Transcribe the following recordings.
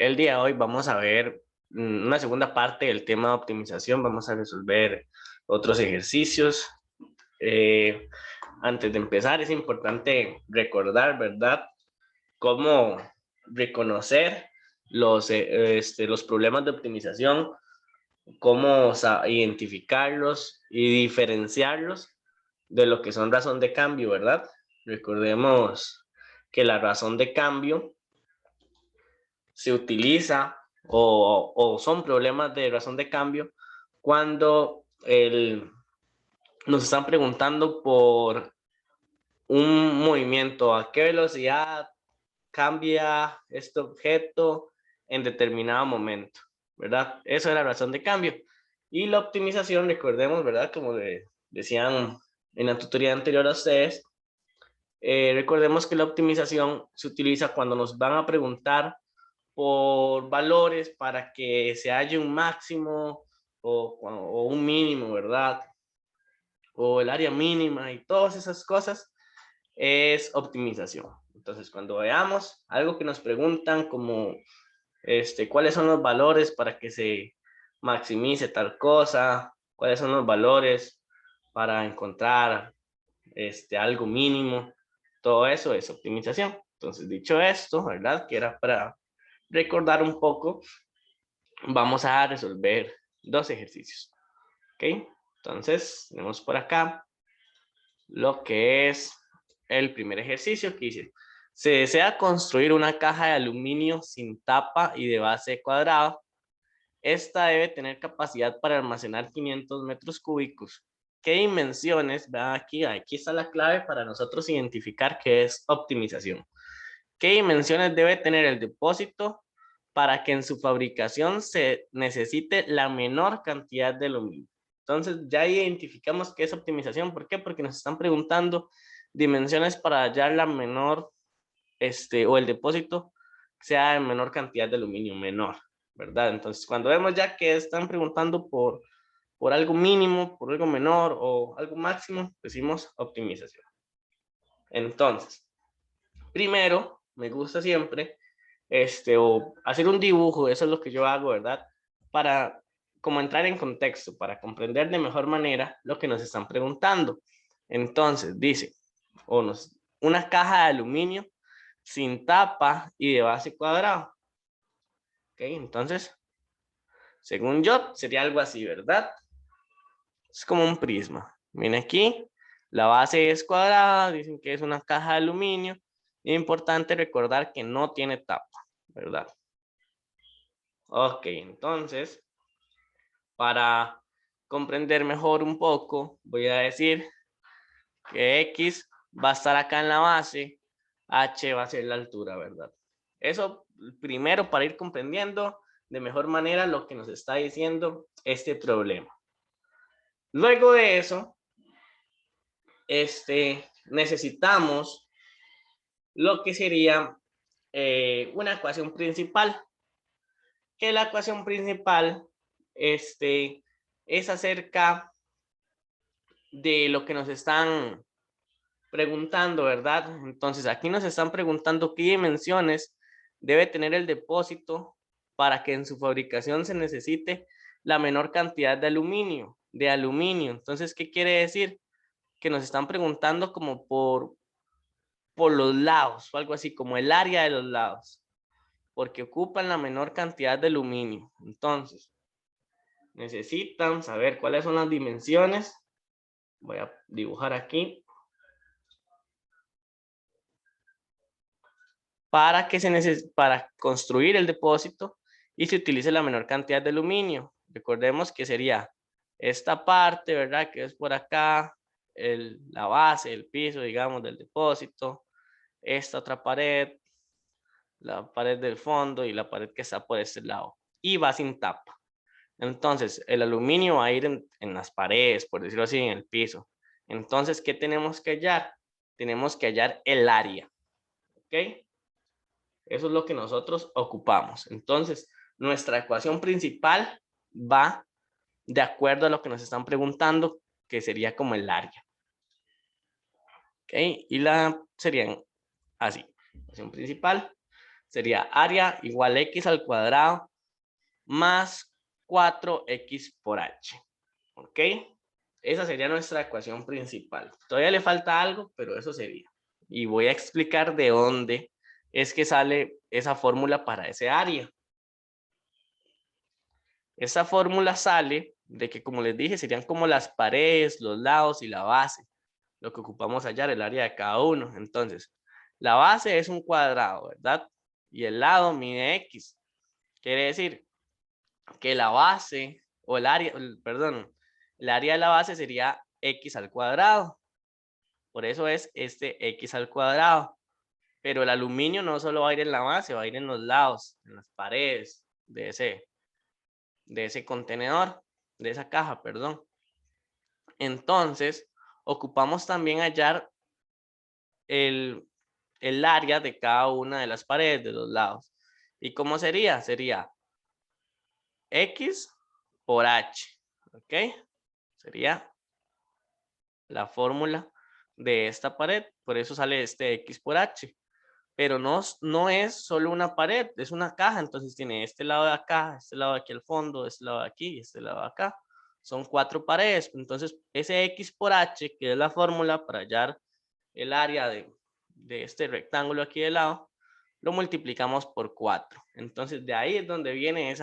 El día de hoy vamos a ver una segunda parte del tema de optimización. Vamos a resolver otros ejercicios. Eh, Antes de empezar, es importante recordar, ¿verdad?, cómo reconocer los problemas de optimización, cómo identificarlos y diferenciarlos de lo que son razón de cambio, ¿verdad? Recordemos que la razón de cambio se utiliza o son problemas de razón de cambio cuando nos están preguntando por un movimiento, a qué velocidad cambia este objeto en determinado momento, ¿verdad? Eso es la razón de cambio. Y la optimización, recordemos, ¿verdad? Como decían en la tutoría anterior a ustedes, recordemos que la optimización se utiliza cuando nos van a preguntar por valores para que se halle un máximo o un mínimo, ¿verdad? O el área mínima y todas esas cosas es optimización. Entonces, cuando veamos algo que nos preguntan como cuáles son los valores para que se maximice tal cosa, cuáles son los valores para encontrar algo mínimo, todo eso es optimización. Entonces, dicho esto, ¿verdad? Que era para recordar un poco, vamos a resolver dos ejercicios. ¿Ok? Entonces, tenemos por acá lo que es el primer ejercicio que dice: se desea construir una caja de aluminio sin tapa y de base cuadrada. Esta debe tener capacidad para almacenar 500 metros cúbicos. ¿Qué dimensiones? Vean aquí está la clave para nosotros identificar qué es optimización. ¿Qué dimensiones debe tener el depósito para que en su fabricación se necesite la menor cantidad de aluminio? Entonces ya identificamos qué es optimización. ¿Por qué? Porque nos están preguntando dimensiones para hallar la menor, o el depósito sea de menor cantidad de aluminio, menor, ¿verdad? Entonces cuando vemos ya que están preguntando por algo mínimo, por algo menor o algo máximo, decimos optimización. Entonces, primero, me gusta siempre, o hacer un dibujo, eso es lo que yo hago, ¿verdad? Para como entrar en contexto, para comprender de mejor manera lo que nos están preguntando. Entonces, dice, una caja de aluminio sin tapa y de base cuadrada. ¿Ok? Entonces, según yo, sería algo así, ¿verdad? Es como un prisma. Miren aquí, la base es cuadrada, dicen que es una caja de aluminio. Es importante recordar que no tiene tapa, ¿verdad? Ok, entonces, para comprender mejor un poco, voy a decir que X va a estar acá en la base, H va a ser la altura, ¿verdad? Eso primero para ir comprendiendo de mejor manera lo que nos está diciendo este problema. Luego de eso, necesitamos lo que sería una ecuación principal, que la ecuación principal es acerca de lo que nos están preguntando, ¿verdad? Entonces aquí nos están preguntando qué dimensiones debe tener el depósito para que en su fabricación se necesite la menor cantidad de aluminio, Entonces, ¿qué quiere decir? Que nos están preguntando como por los lados o algo así, como el área de los lados, porque ocupan la menor cantidad de aluminio. Entonces, necesitan saber cuáles son las dimensiones. Voy a dibujar aquí. Para construir el depósito y se utilice la menor cantidad de aluminio. Recordemos que sería esta parte, ¿verdad? Que es por acá, la base, el piso, digamos, del depósito. Esta otra pared, la pared del fondo y la pared que está por este lado. Y va sin tapa. Entonces, el aluminio va a ir en las paredes, por decirlo así, en el piso. Entonces, ¿qué tenemos que hallar? Tenemos que hallar el área. ¿Ok? Eso es lo que nosotros ocupamos. Entonces, nuestra ecuación principal va de acuerdo a lo que nos están preguntando, que sería como el área. ¿Ok? Y serían así. Ecuación principal sería área igual x al cuadrado más 4x por h. ¿Ok? Esa sería nuestra ecuación principal. Todavía le falta algo, pero eso sería. Y voy a explicar de dónde es que sale esa fórmula para ese área. Esa fórmula sale de que, como les dije, serían como las paredes, los lados y la base. Lo que ocupamos hallar, el área de cada uno. Entonces, la base es un cuadrado, ¿verdad? Y el lado mide x. Quiere decir que la base, o el área, perdón, el área de la base sería x al cuadrado. Por eso es este x al cuadrado. Pero el aluminio no solo va a ir en la base, va a ir en los lados, en las paredes de ese contenedor, de esa caja, perdón. Entonces, ocupamos también hallar el área de cada una de las paredes de los lados. ¿Y cómo sería? Sería x por h, ¿ok? Sería la fórmula de esta pared, por eso sale este x por h. Pero no es solo una pared, es una caja, entonces tiene este lado de acá, este lado de aquí al fondo, este lado de aquí y este lado de acá. Son 4 paredes, entonces ese x por h, que es la fórmula para hallar el área de este rectángulo aquí de lado, lo multiplicamos por 4. Entonces de ahí es donde viene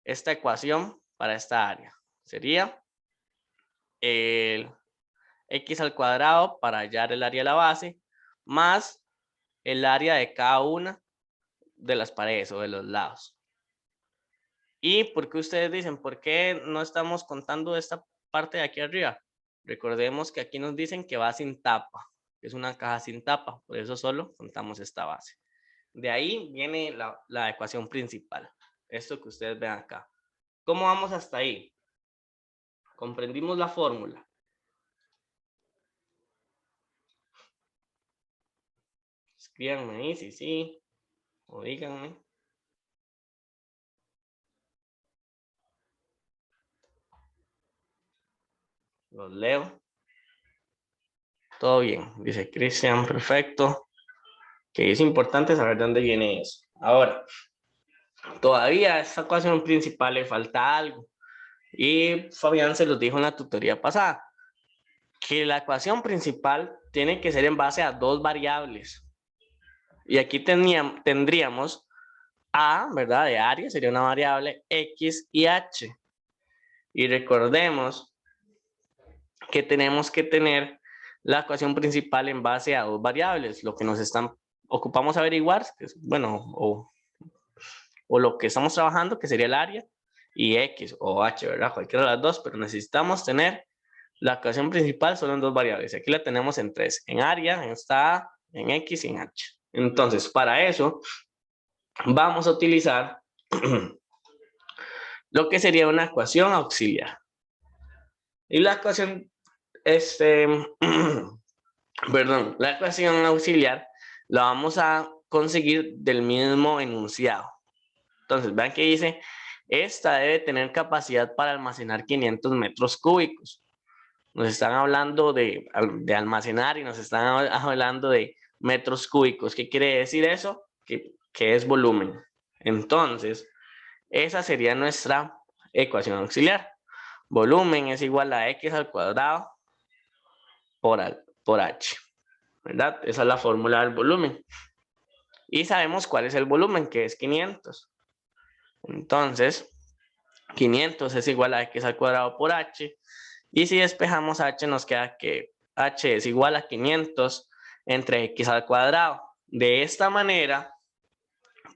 esta ecuación para esta área. Sería el x al cuadrado para hallar el área de la base, más el área de cada una de las paredes o de los lados. ¿Y por qué ustedes dicen, por qué no estamos contando esta parte de aquí arriba? Recordemos que aquí nos dicen que va sin tapa, que es una caja sin tapa, por eso solo contamos esta base. De ahí viene la ecuación principal, esto que ustedes ven acá. ¿Cómo vamos hasta ahí? Comprendimos la fórmula. Escríbanme ahí, sí, o díganme. Los leo. Todo bien, dice Cristian, perfecto. Que es importante saber dónde viene eso. Ahora, todavía a esta ecuación principal le falta algo. Y Fabián se los dijo en la tutoría pasada. Que la ecuación principal tiene que ser en base a dos variables. Y aquí tendríamos A, ¿verdad? De área, sería una variable X y H. Y recordemos que tenemos que tener la ecuación principal en base a dos variables. Lo que nos ocupamos averiguar, bueno, o lo que estamos trabajando, que sería el área, y X o H, ¿verdad? Cualquiera de las dos, pero necesitamos tener la ecuación principal solo en dos variables. Aquí la tenemos en tres, en área, en esta A, en X y en H. Entonces, para eso, vamos a utilizar lo que sería una ecuación auxiliar. Y la ecuación, perdón, la ecuación auxiliar la vamos a conseguir del mismo enunciado. Entonces, vean que dice, esta debe tener capacidad para almacenar 500 metros cúbicos. Nos están hablando de almacenar y nos están hablando de metros cúbicos. ¿Qué quiere decir eso? Que es volumen. Entonces, esa sería nuestra ecuación auxiliar. Volumen es igual a x al cuadrado por h. ¿Verdad? Esa es la fórmula del volumen. Y sabemos cuál es el volumen, que es 500. Entonces, 500 es igual a x al cuadrado por h. Y si despejamos h, nos queda que h es igual a 500 entre x al cuadrado. De esta manera,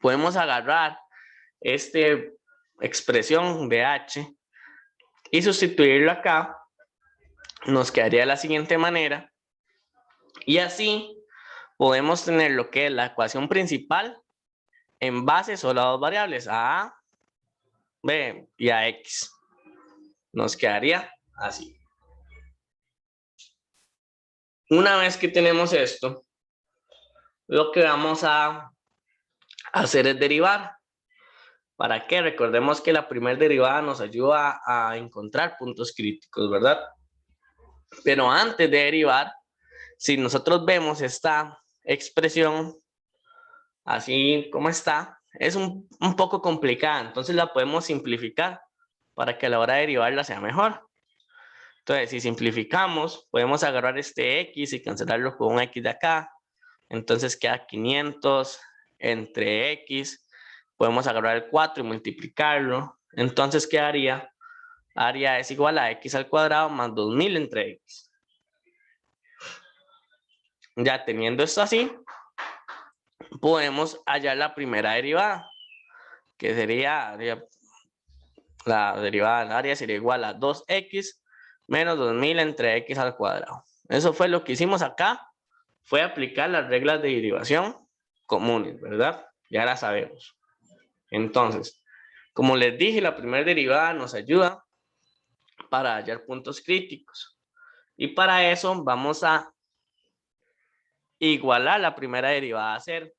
podemos agarrar esta expresión de h y sustituirlo acá. Nos quedaría de la siguiente manera. Y así podemos tener lo que es la ecuación principal en base solo a dos variables, a b y a x. Nos quedaría así. Una vez que tenemos esto, lo que vamos a hacer es derivar. ¿Para qué? Recordemos que la primera derivada nos ayuda a encontrar puntos críticos, ¿verdad? Pero antes de derivar, si nosotros vemos esta expresión así como está, es un poco complicada. Entonces la podemos simplificar para que a la hora de derivarla sea mejor. Entonces, si simplificamos, podemos agarrar este x y cancelarlo con un x de acá. Entonces queda 500 entre x. Podemos agarrar el 4 y multiplicarlo. Entonces quedaría, área es igual a x al cuadrado más 2000 entre x. Ya teniendo esto así, podemos hallar la primera derivada, que sería, la derivada del área sería igual a 2x menos 2000 entre x al cuadrado. Eso fue lo que hicimos acá, fue aplicar las reglas de derivación comunes, ¿verdad? Ya las sabemos. Entonces, como les dije, la primera derivada nos ayuda para hallar puntos críticos. Y para eso vamos a igualar la primera derivada a cero.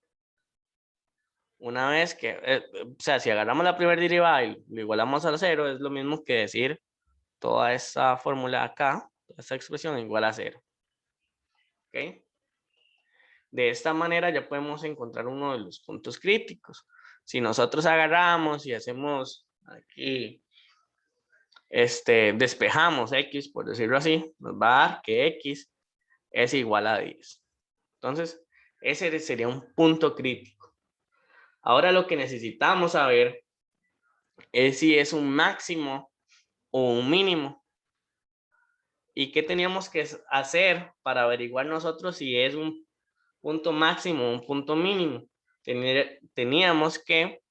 Una vez que, o sea, si agarramos la primera derivada y lo igualamos a cero, es lo mismo que decir toda esta fórmula acá, esta expresión igual a cero. ¿Ok? De esta manera ya podemos encontrar uno de los puntos críticos. Si nosotros agarramos y hacemos aquí, despejamos x, por decirlo así, nos va a dar que x es igual a 10. Entonces, ese sería un punto crítico. Ahora lo que necesitamos saber es si es un máximo o un mínimo. ¿Y qué teníamos que hacer para averiguar nosotros si es un punto máximo o un punto mínimo? Teníamos que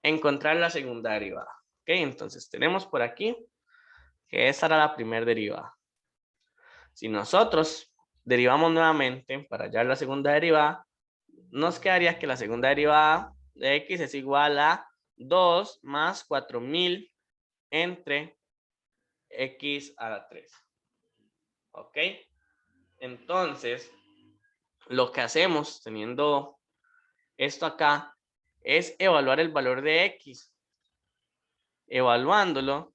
encontrar la segunda derivada. ¿Ok? Entonces tenemos por aquí que esta era la primera derivada. Si nosotros derivamos nuevamente para hallar la segunda derivada, nos quedaría que la segunda derivada de x es igual a 2 más 4000 entre x a la 3. ¿Ok? Entonces, lo que hacemos teniendo esto acá es evaluar el valor de x. Evaluándolo,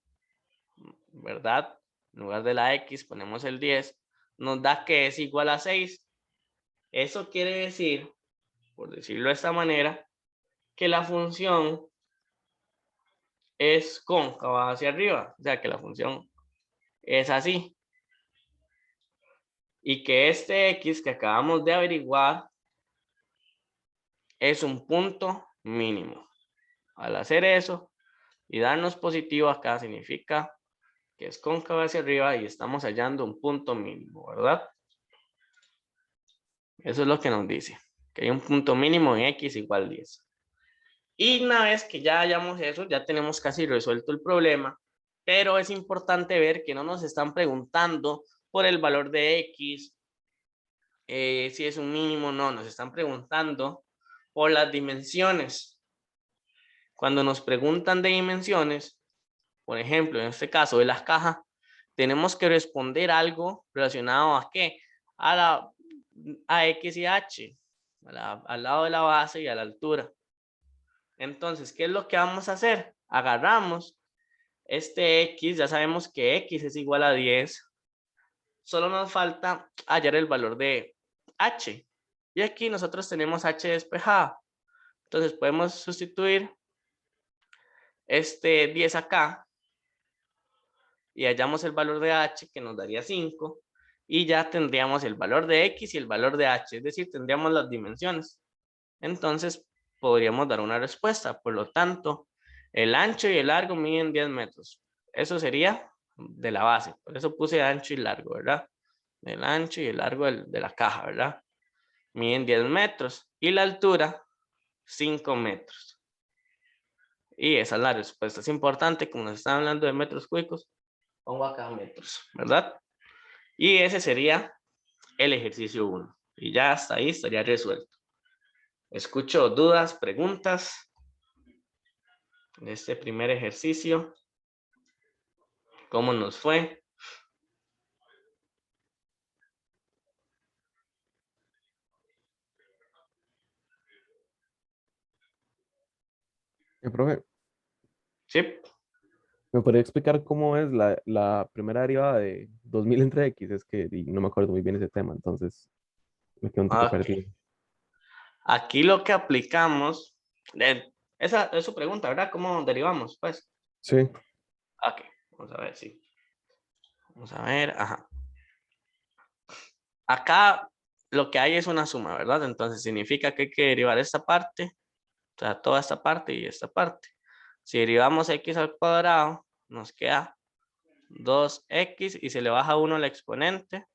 ¿verdad? En lugar de la x ponemos el 10, nos da que es igual a 6. Eso quiere decir, por decirlo de esta manera, que la función es cóncava hacia arriba, o sea que la función es así. Y que este x que acabamos de averiguar es un punto mínimo. Al hacer eso y darnos positivo acá significa que es cóncava hacia arriba y estamos hallando un punto mínimo, ¿verdad? Eso es lo que nos dice, que hay un punto mínimo en x igual 10. Y una vez que ya hayamos eso, ya tenemos casi resuelto el problema, pero es importante ver que no nos están preguntando por el valor de x, si es un mínimo o no, nos están preguntando por las dimensiones. Cuando nos preguntan de dimensiones, por ejemplo, en este caso de las cajas, tenemos que responder algo relacionado a qué, a x y h, al lado de la base y a la altura. Entonces, ¿qué es lo que vamos a hacer? Agarramos este x, ya sabemos que x es igual a 10. Solo nos falta hallar el valor de h. Y aquí nosotros tenemos h despejada. Entonces podemos sustituir este 10 acá. Y hallamos el valor de h que nos daría 5. Y ya tendríamos el valor de x y el valor de h. Es decir, tendríamos las dimensiones. Entonces podríamos dar una respuesta. Por lo tanto, el ancho y el largo miden 10 metros. Eso sería de la base. Por eso puse ancho y largo, ¿verdad? El ancho y el largo de la caja, ¿verdad? Miden 10 metros. Y la altura, 5 metros. Y esa es la respuesta. Es importante, como nos están hablando de metros cúbicos, pongo acá metros, ¿verdad? Y ese sería el ejercicio 1. Y ya hasta ahí estaría resuelto. Escucho dudas, preguntas de este primer ejercicio. ¿Cómo nos fue? Profe, Sí. ¿me podría explicar cómo es la primera derivada de 2000 entre x? Es que no me acuerdo muy bien ese tema, entonces me quedo un toque Ok. perdido. Aquí lo que aplicamos, esa es su pregunta, ¿verdad? ¿Cómo derivamos? Pues. Sí. Ok, vamos a ver, sí. Vamos a ver, ajá. Acá lo que hay es una suma, ¿verdad? Entonces significa que hay que derivar esta parte, o sea, toda esta parte y esta parte. Si derivamos x al cuadrado, nos queda 2x y se le baja 1 al exponente,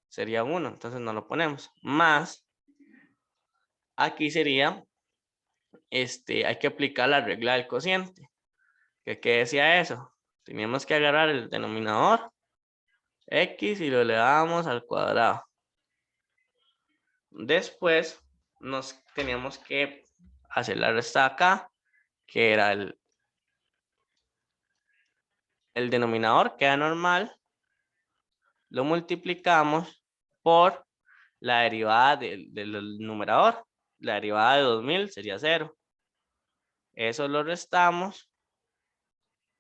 sería 1, entonces no lo ponemos. Más, aquí sería, hay que aplicar la regla del cociente. ¿Qué decía eso? Teníamos que agarrar el denominador, x, y lo elevamos al cuadrado. Después nos teníamos que hacer la resta acá, que era el denominador, queda normal, lo multiplicamos por la derivada del numerador. La derivada de 2000 sería 0. Eso lo restamos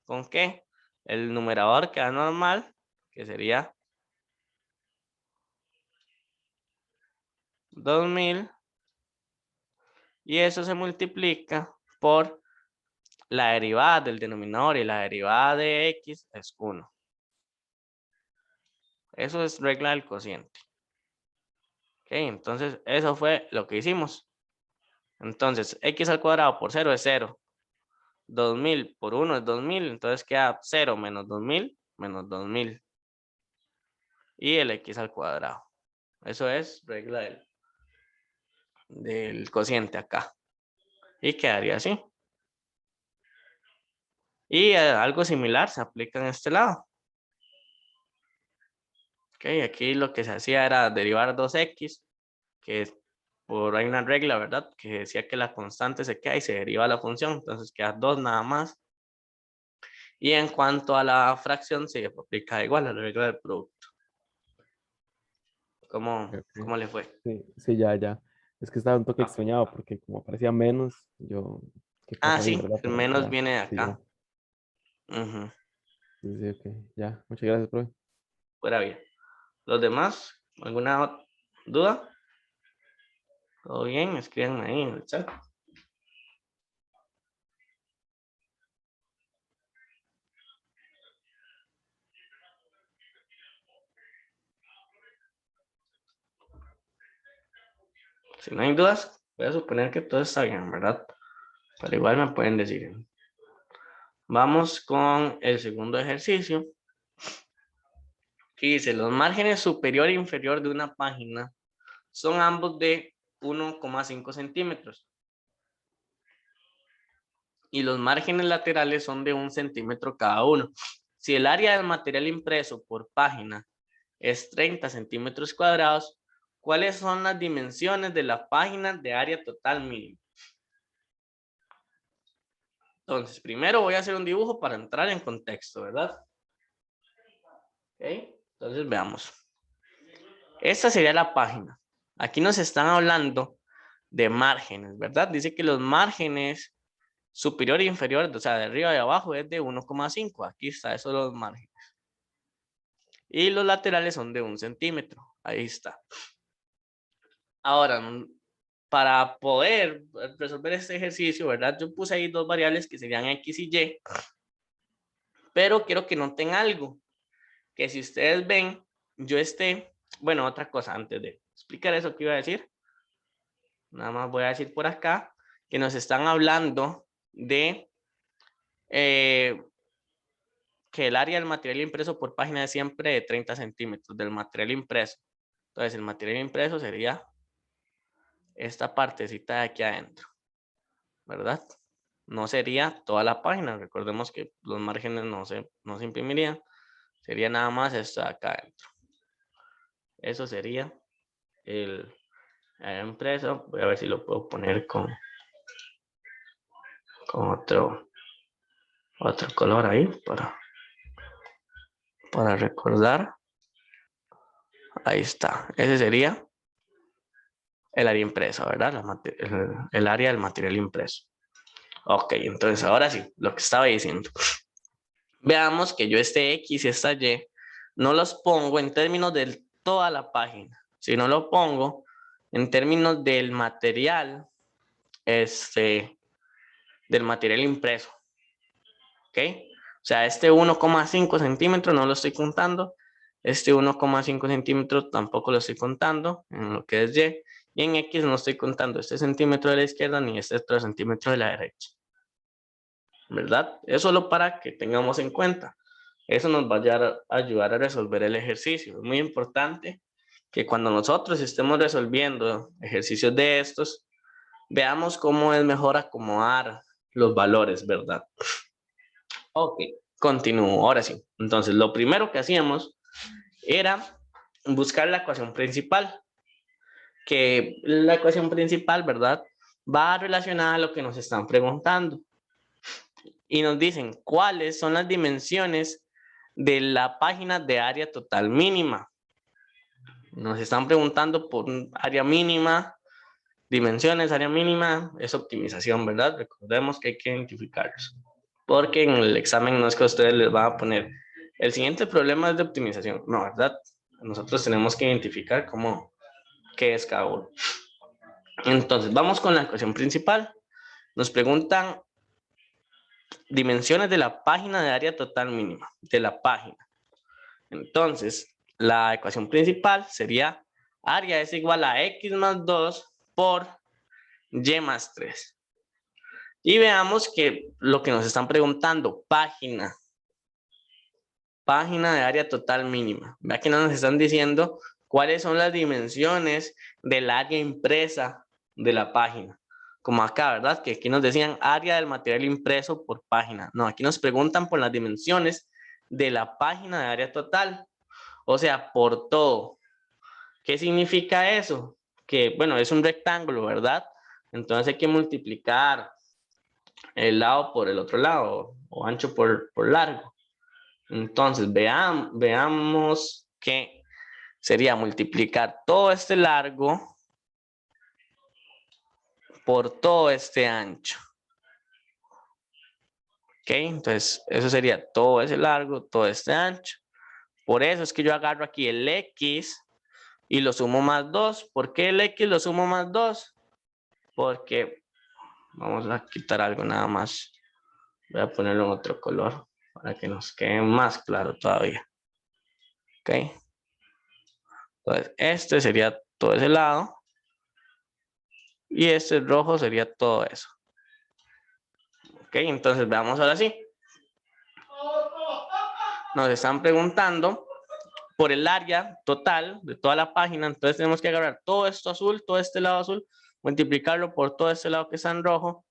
con ¿qué? El numerador queda normal, que sería 2000. Y eso se multiplica por la derivada del denominador, y la derivada de x es 1. Eso es regla del cociente. Ok, entonces eso fue lo que hicimos. Entonces x al cuadrado por 0 es 0. 2000 por 1 es 2000, entonces queda 0 menos 2000 menos 2000. Y el x al cuadrado. Eso es regla del cociente acá. Y quedaría así. Y algo similar se aplica en este lado. Ok, aquí lo que se hacía era derivar 2x, que hay una regla, ¿verdad? Que decía que la constante se queda y se deriva la función, entonces queda 2 nada más. Y en cuanto a la fracción, se aplica igual a la regla del producto. ¿Cómo le fue? Sí, sí, ya. Es que estaba un toque Ah, extrañado porque como parecía menos, ¿qué pasa ahí, sí, verdad? el Pero menos ya, viene de sí, ya. acá. Ujú, Sí, sí, ok, ya. Muchas gracias, profe. fuera bien. ¿Los demás? ¿Alguna duda? ¿Todo bien? Escríbanme ahí en el chat. Si no hay dudas, voy a suponer que todo está bien, ¿verdad? Pero igual me pueden decir. Vamos con el segundo ejercicio. Que dice, los márgenes superior e inferior de una página son ambos de 1,5 centímetros. Y los márgenes laterales son de 1 centímetro cada uno. Si el área del material impreso por página es 30 centímetros cuadrados, ¿cuáles son las dimensiones de la página de área total mínima? Entonces, primero voy a hacer un dibujo para entrar en contexto, ¿verdad? Ok, entonces veamos. Esta sería la página. Aquí nos están hablando de márgenes, ¿verdad? Dice que los márgenes superior e inferior, o sea, de arriba y abajo es de 1,5. Aquí está, esos son los márgenes. Y los laterales son de 1 centímetro. Ahí está. Ahora, para poder resolver este ejercicio, ¿verdad? Yo puse ahí dos variables que serían x y y. Pero quiero que noten algo. Que si ustedes ven, bueno, otra cosa antes de explicar eso que iba a decir. Nada más voy a decir por acá que nos están hablando de que el área del material impreso por página es siempre de 30 centímetros del material impreso. Entonces, el material impreso sería esta partecita de aquí adentro, ¿verdad? No sería toda la página. Recordemos que los márgenes no se imprimirían. Sería nada más esto de acá adentro. Eso sería el impreso. Voy a ver si lo puedo poner con otro color ahí para recordar. Ahí está. Ese sería el área impresa, ¿verdad? El área del material impreso. Ok, entonces ahora sí, lo que estaba diciendo. Veamos que yo este X y esta Y no los pongo en términos de toda la página. Si no lo pongo en términos del material, del material impreso. ¿Ok? O sea, este 1,5 centímetros no lo estoy contando. Este 1,5 centímetros tampoco lo estoy contando en lo que es Y. Y en X no estoy contando este centímetro de la izquierda ni este otro centímetro de la derecha. ¿Verdad? Es solo para que tengamos en cuenta. Eso nos va a ayudar a resolver el ejercicio. Es muy importante que cuando nosotros estemos resolviendo ejercicios de estos, veamos cómo es mejor acomodar los valores, ¿verdad? Ok, continúo. Ahora sí. Entonces, lo primero que hacíamos era buscar la ecuación principal. Que la ecuación principal, ¿verdad? Va relacionada a lo que nos están preguntando. Y nos dicen cuáles son las dimensiones de la página de área total mínima. Nos están preguntando por área mínima, dimensiones, área mínima, es optimización, ¿verdad? Recordemos que hay que identificarlos. Porque en el examen no es que a ustedes les van a poner el siguiente problema es de optimización. No, ¿verdad? Nosotros tenemos que identificar qué es cada uno. Entonces, vamos con la ecuación principal. Nos preguntan dimensiones de la página de área total mínima, de la página. Entonces, la ecuación principal sería área es igual a x más 2 por y más 3. Y veamos que lo que nos están preguntando, página de área total mínima. Vea que no nos están diciendo cuáles son las dimensiones del área impresa de la página. Como acá, ¿verdad? Que aquí nos decían área del material impreso por página. No, aquí nos preguntan por las dimensiones de la página de área total. O sea, por todo. ¿Qué significa eso? Que, bueno, es un rectángulo, ¿verdad? Entonces hay que multiplicar el lado por el otro lado, o ancho por largo. Entonces, veamos que sería multiplicar todo este largo por todo este ancho. ¿Ok? Entonces, eso sería todo ese largo, todo este ancho. Por eso es que yo agarro aquí el X y lo sumo más 2. ¿Por qué el X lo sumo más 2? Porque vamos a quitar algo nada más. Voy a ponerlo en otro color para que nos quede más claro todavía. ¿Ok? Entonces, este sería todo ese lado. Y este rojo sería todo eso. Ok, entonces veamos ahora sí. Nos están preguntando por el área total de toda la página. Entonces tenemos que agarrar todo esto azul, todo este lado azul, multiplicarlo por todo este lado que está en rojo.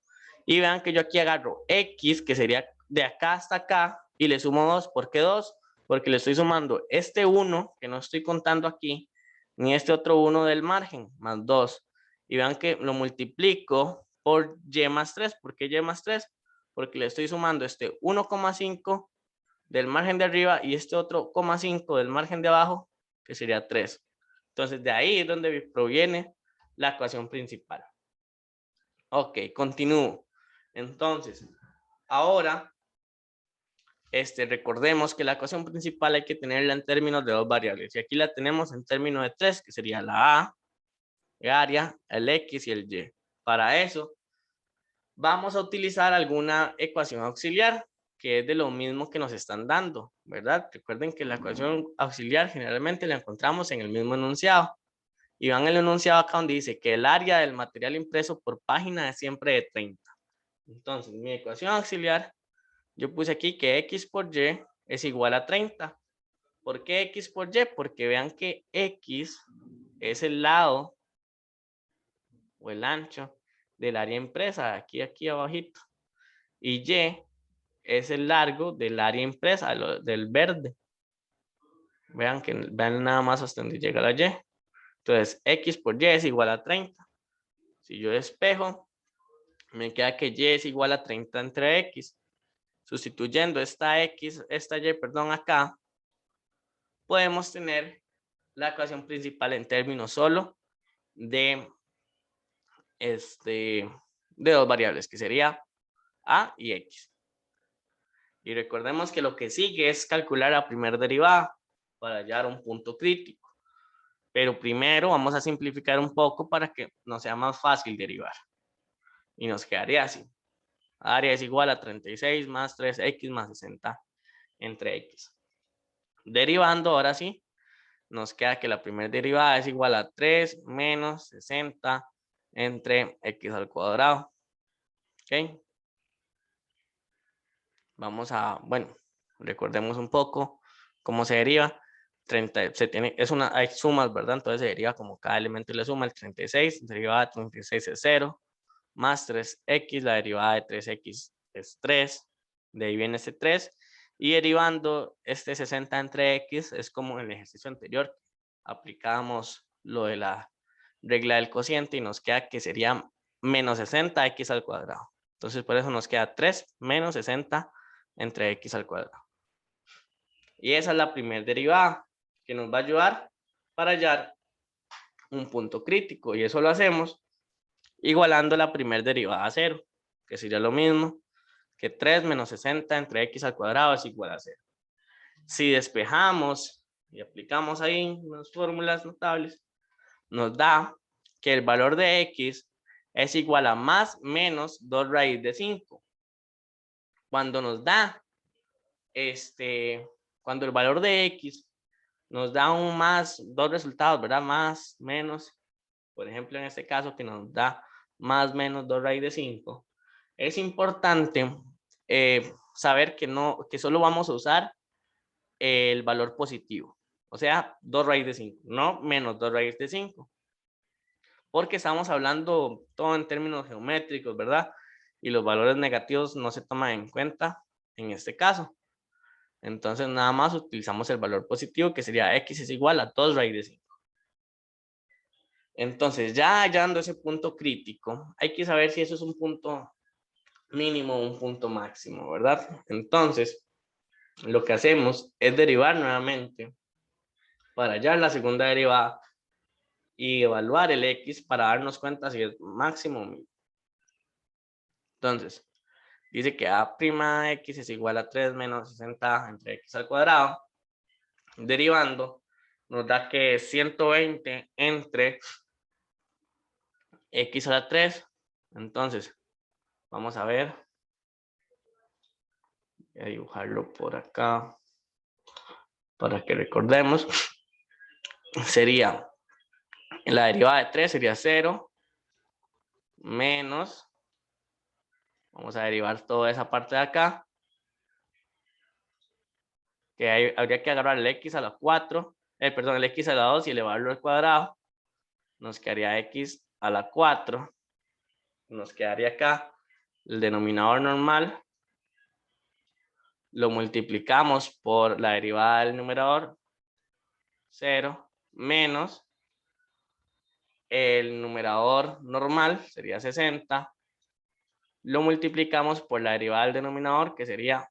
Y vean que yo aquí agarro X, que sería de acá hasta acá, y le sumo 2. ¿Por qué 2? Porque le estoy sumando este 1, que no estoy contando aquí, ni este otro 1 del margen, más 2. Y vean que lo multiplico por Y más 3. ¿Por qué Y más 3? Porque le estoy sumando este 1,5 del margen de arriba y este otro 0,5 del margen de abajo, que sería 3. Entonces, de ahí es donde proviene la ecuación principal. Ok, continúo. Entonces, ahora, recordemos que la ecuación principal hay que tenerla en términos de dos variables. Y aquí la tenemos en términos de 3, que sería la A, el área, el X y el Y. Para eso, vamos a utilizar alguna ecuación auxiliar, que es de lo mismo que nos están dando, ¿verdad? Recuerden que la ecuación auxiliar generalmente la encontramos en el mismo enunciado. Y van el enunciado acá donde dice que el área del material impreso por página es siempre de 30. Entonces, mi ecuación auxiliar, yo puse aquí que X por Y es igual a 30. ¿Por qué X por Y? Porque vean que X es el lado o el ancho del área impresa, aquí abajito. Y Y es el largo del área impresa, del verde. Vean nada más hasta donde llega la Y. Entonces, X por Y es igual a 30. Si yo despejo, me queda que Y es igual a 30 entre X. Sustituyendo esta Y, perdón, acá, podemos tener la ecuación principal en términos solo de, de dos variables, que sería A y X. Y recordemos que lo que sigue es calcular la primera derivada para hallar un punto crítico. Pero primero vamos a simplificar un poco para que nos sea más fácil derivar. Y nos quedaría así. Área es igual a 36 más 3x más 60 entre x. Derivando, ahora sí, nos queda que la primera derivada es igual a 3 menos 60 entre x al cuadrado. ¿Ok? Vamos a, bueno, recordemos un poco cómo se deriva. 30, hay sumas, ¿verdad? Entonces se deriva como cada elemento le suma el 36, derivada de 36 es 0, más 3x, la derivada de 3x es 3, de ahí viene este 3, y derivando este 60 entre x es como en el ejercicio anterior, aplicamos lo de la regla del cociente y nos queda que sería menos 60x al cuadrado. Entonces por eso nos queda 3 menos 60 entre x al cuadrado. Y esa es la primera derivada que nos va a ayudar para hallar un punto crítico. Y eso lo hacemos igualando la primera derivada a 0, que sería lo mismo que 3 menos 60 entre x al cuadrado es igual a 0. Si despejamos y aplicamos ahí unas fórmulas notables, nos da que el valor de x es igual a más menos 2 raíz de 5. Cuando nos da cuando el valor de x nos da un más, dos resultados, ¿verdad? Más, menos, por ejemplo, en este caso que nos da más menos 2 raíz de 5, es importante saber que solo vamos a usar el valor positivo, o sea, 2 raíz de 5, no menos 2 raíz de 5, porque estamos hablando todo en términos geométricos, ¿verdad? Y los valores negativos no se toman en cuenta en este caso. Entonces nada más utilizamos el valor positivo, que sería x es igual a 2 raíz de 5. Entonces ya hallando ese punto crítico, hay que saber si eso es un punto mínimo o un punto máximo, ¿verdad? Entonces lo que hacemos es derivar nuevamente para hallar la segunda derivada y evaluar el x para darnos cuenta si es máximo o mínimo. Entonces dice que a' x es igual a 3 menos 60 entre x al cuadrado. Derivando nos da que es 120 entre x a la 3. Entonces vamos a ver, voy a dibujarlo por acá para que recordemos. Sería la derivada de 3 sería 0 menos, vamos a derivar toda esa parte de acá, que habría que agarrar el x a la 4, perdón, el x a la 2 y elevarlo al cuadrado. Nos quedaría x a la 4, nos quedaría acá el denominador normal, lo multiplicamos por la derivada del numerador, 0, menos el numerador normal, sería 60, lo multiplicamos por la derivada del denominador, que sería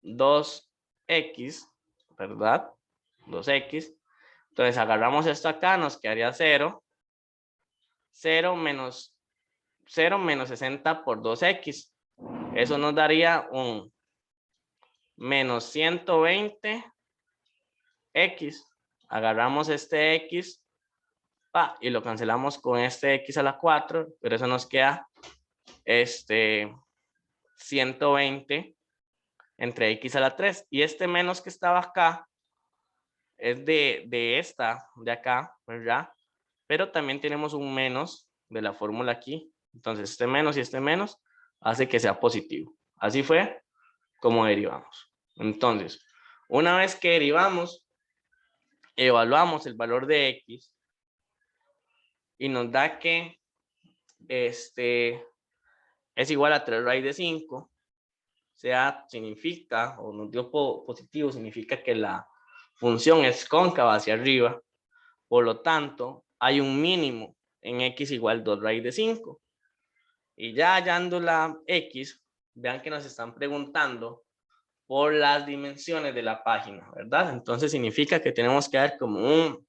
2x, ¿verdad? 2x. Entonces agarramos esto acá, nos quedaría 0. 0 menos 60 por 2x. Eso nos daría un menos 120x. Agarramos este x y lo cancelamos con este x a la 4, pero eso nos queda 120 entre x a la 3. Y este menos que estaba acá es de esta de acá, ¿verdad? Pero también tenemos un menos de la fórmula aquí. Entonces este menos y este menos hace que sea positivo. Así fue como derivamos. Entonces, una vez que derivamos, evaluamos el valor de x y nos da que es igual a 3 raíz de 5. O sea, significa, o nos dio positivo, significa que la función es cóncava hacia arriba. Por lo tanto, hay un mínimo en x igual 2 raíz de 5. Y ya hallando la x, vean que nos están preguntando por las dimensiones de la página, ¿verdad? Entonces significa que tenemos que dar como un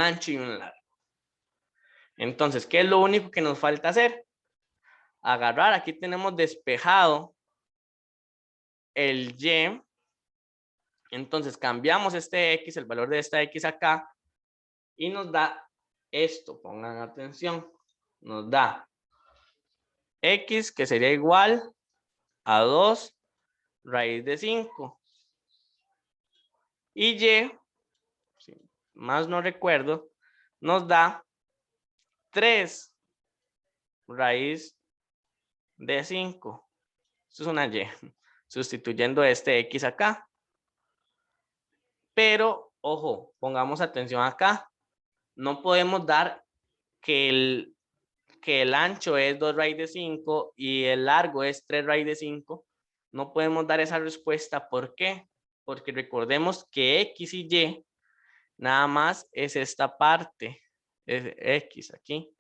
ancho y un largo. Entonces, ¿qué es lo único que nos falta hacer? Agarrar, aquí tenemos despejado el y Entonces cambiamos este X, el valor de esta X acá, y nos da esto, pongan atención, nos da X que sería igual a 2 raíz de 5. Y Y, si más no recuerdo, nos da 3 raíz de 5. Esto es una Y, sustituyendo este X acá. Pero, ojo, pongamos atención acá. No podemos dar que el ancho es 2 raíz de 5 y el largo es 3 raíz de 5. No podemos dar esa respuesta. ¿Por qué? Porque recordemos que X y Y nada más es esta parte. Es X aquí.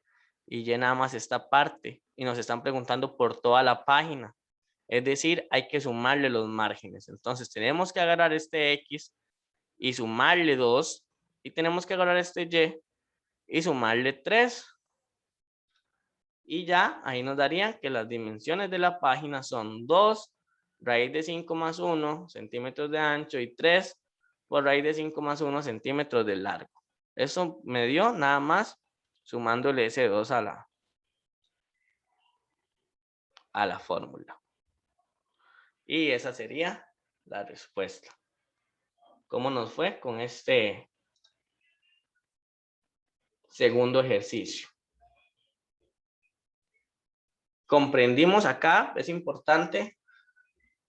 Y Y nada más esta parte. Y nos están preguntando por toda la página. Es decir, hay que sumarle los márgenes. Entonces tenemos que agarrar este X y sumarle 2. Y tenemos que agarrar este Y y sumarle 3. Y ya ahí nos darían que las dimensiones de la página son 2 raíz de 5 más 1 centímetros de ancho y 3 por raíz de 5 más 1 centímetros de largo. Eso me dio nada más sumándole ese 2 a la fórmula. Y esa sería la respuesta. ¿Cómo nos fue con este segundo ejercicio? Comprendimos acá, es importante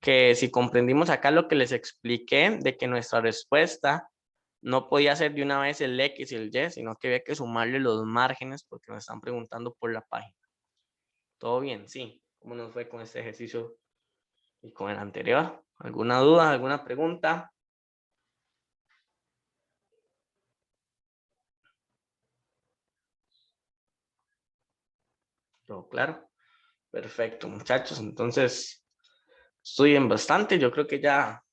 que si comprendimos acá lo que les expliqué de que nuestra respuesta no podía ser de una vez el X y el Y, sino que había que sumarle los márgenes porque nos están preguntando por la página. ¿Todo bien? Sí. ¿Cómo nos fue con este ejercicio y con el anterior? ¿Alguna duda? ¿Alguna pregunta? ¿Todo claro? Perfecto, muchachos. Entonces, estudien bastante. Yo creo que ya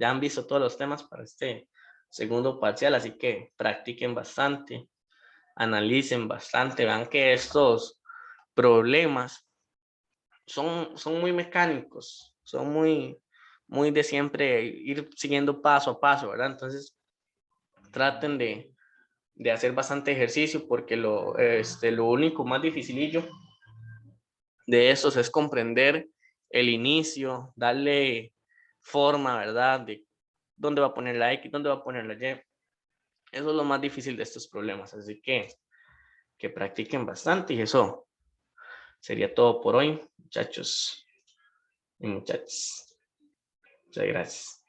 han visto todos los temas para este segundo parcial, así que practiquen bastante, analicen bastante, vean que estos problemas son muy mecánicos, son muy de siempre ir siguiendo paso a paso, ¿verdad? Entonces, traten de hacer bastante ejercicio porque lo único más dificilillo de estos es comprender el inicio, darle forma, ¿verdad? De dónde va a poner la X, dónde va a poner la Y. Eso es lo más difícil de estos problemas, así que practiquen bastante y eso sería todo por hoy, muchachos y muchachas. Muchas gracias.